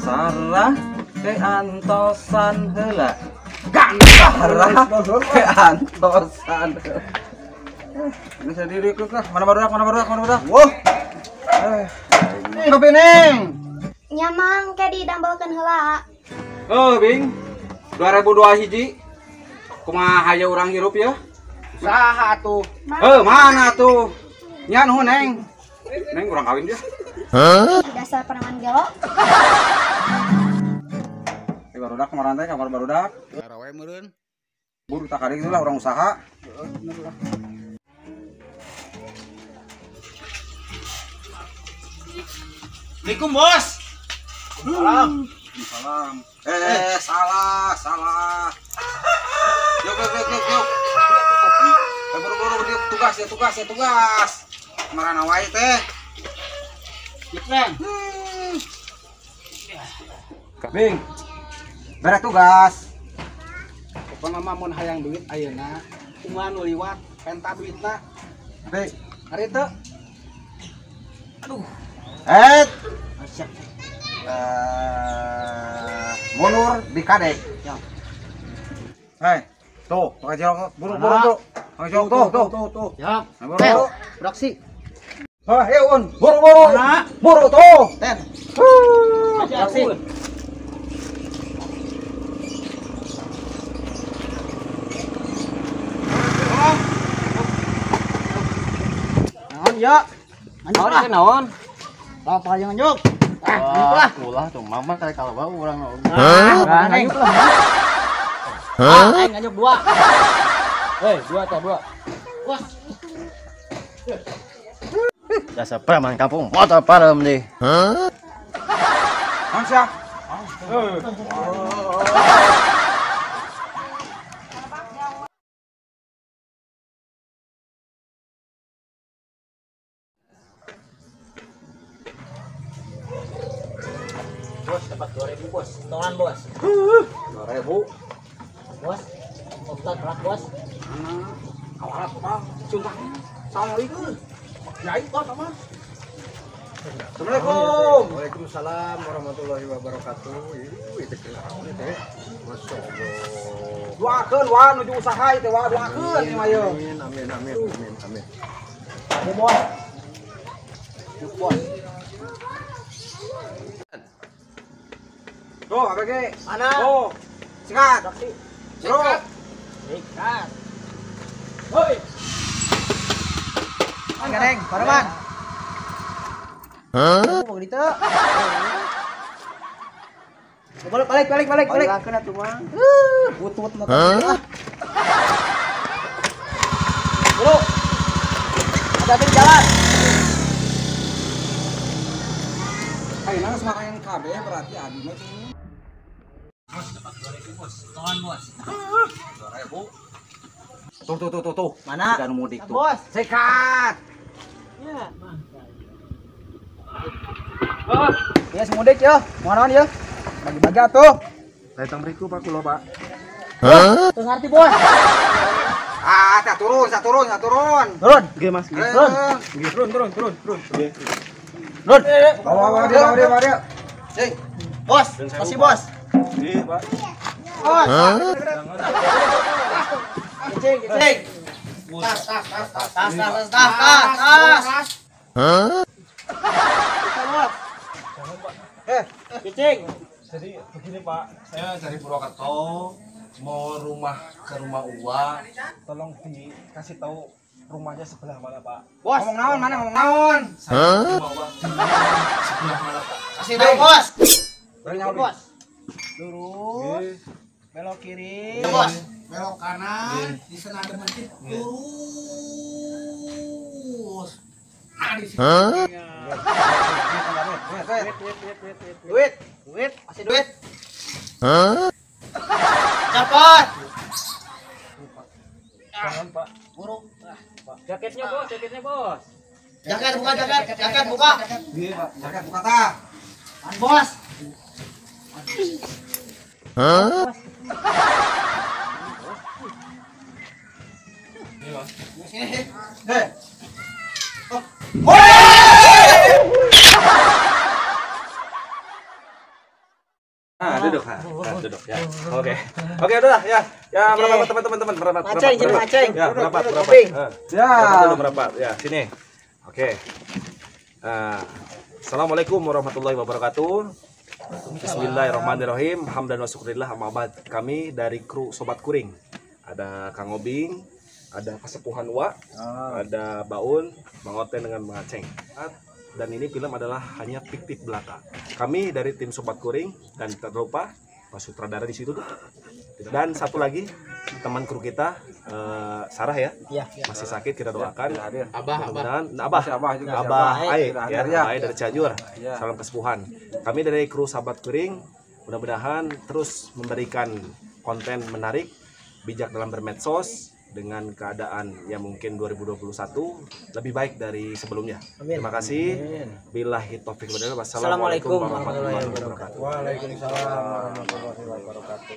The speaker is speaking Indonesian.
Sarah keantosan heula. Sarah keantosan. Bisa diri ke mana barudak. Wah. Ngopi Neng. Nyamang kayak didambalkan heula. Oh, Bing. 2002 hiji. Kumaha haja urang hirup ya? Saha tuh? Mana tuh? Nya nu Neng. Neng urang kawin dia. Dasar penaman gelo. Barudak kemarin teh kamar barudak. Rawe meureun. Buru tak kali lah orang usaha. Bener lah. Assalamualaikum, Bos. Salam. Salah. Yuk. Buru-buru dia tugas. Kemarin awai teh. Keren. Bing. Beres tugas. Pokona mah mun hayang duit ayeuna, kumaha nu liwat penta duitna. Bing. Hari teu. Aduh, asyak. Mundur di kadek. Ya. Hei, tuh, pakai cilok, buru-buru tuh. Pakai cilok tuh. Ya. Buru-buru. Beraksi. Ayo Un, buru-buru. Mana? Buru tuh. Ten. Beraksi. Naon ya? Naon naon? Lapar yang anjuk. Lah. Ulah tuh mama kayak kalau bau orang mau. Anjing lah. Aing anjuk 2. Dua. Wah. Jasa preman kampung motor parem deh. Mansya. Bos dapat 2000 bos. Tonan bos. 2.000. Bos. Ustaz berat bos. Awalat Bang. Sumpah. Assalamualaikum. Ya itu sama. Assalamualaikum. Waalaikumsalam warahmatullahi wabarakatuh. Itu teh. Masyaallah. Doakeun wa nuju usaha teh wa doakeun ieu mah yeuh. Amin. Ya bos. Yuk bos. Tuh, apa ge? Mana? Tuh. Sikat. Bro. Ikat. Hoi. Gareng, paraman. Mau gitu. Balik. Lakeun atuh mah. Butut motor. Bro. Hati-hati di jalan. Ayeuna geus marahin kabeh berarti adi mah tuh. Bos dapat 2000 bos. Tohan bos. 2.000. Tuh. Mana? Jika nu mudik tuh. Bos. Sikat. Ya, ya semudik ya, mohon ya. Bagi-bagi atuh. Datang beriku Pak kula Pak. Tuh ngerti bos. Teh turun. Turun. Oke Mas. Turun. Bawa dia. Hei, bos, kasih bos. Iya Pak. Bos. Kecing. Tas. Kecing. Jadi begini Pak, saya dari Purwokerto mau ke rumah Uwa. Tolong dikasih tahu rumahnya sebelah mana Pak? Bos. Ngomong naon? Saya rumah Uwa sebelah mana Pak? Kasih tahu bos. Berinya Bos. Lurus. Belok kiri. Bos. Belok kanan. Di sana ada masjid. Lurus. Nah di sini. Duit. Kasih duit. Cepat. Jangan Pak. Buru. Jaketnya bos. Jaket buka. Iya, Pak. Jaket buka tah. An bos. Sini. Hei. duduk. Nah, duduk ya. Oke. Oke, udah ya. Ya, merapat teman-teman, merapat. Aceng, sini, Aceng. Ya, merapat. Ya. Merapat dulu merapat. Ya, sini. Oke. Assalamualaikum warahmatullahi wabarakatuh. Bismillahirrahmanirrahim. Hamdan wa syukrillah amma ba'd. Kami dari kru Sobat Kuring. Ada Kang Obing, ada Kasepuhan Wa, ada Baun, Bang Oten dengan Bang Aceng. Dan ini film adalah hanya fiktif belaka. Kami dari tim Sobat Kuring dan tak lupa Pak Sutradara di situ tuh. Dan satu lagi teman kru kita Sarah ya. Iya. Masih sakit, kita doakan. Abah. Abah juga. Abah Ai Hadir, ya, ya. Ai dari Cianjur. Ya. Salam kesepuhan. Kami dari kru Sobat Kuring mudah-mudahan terus memberikan konten menarik, bijak dalam bermedsos dengan keadaan yang mungkin 2021 lebih baik dari sebelumnya. Amin. Terima kasih. Billahi taufiq wal hidayah. Assalamualaikum Wassalamualaikum warahmatullahi wabarakatuh. Waalaikumsalam warahmatullahi wabarakatuh.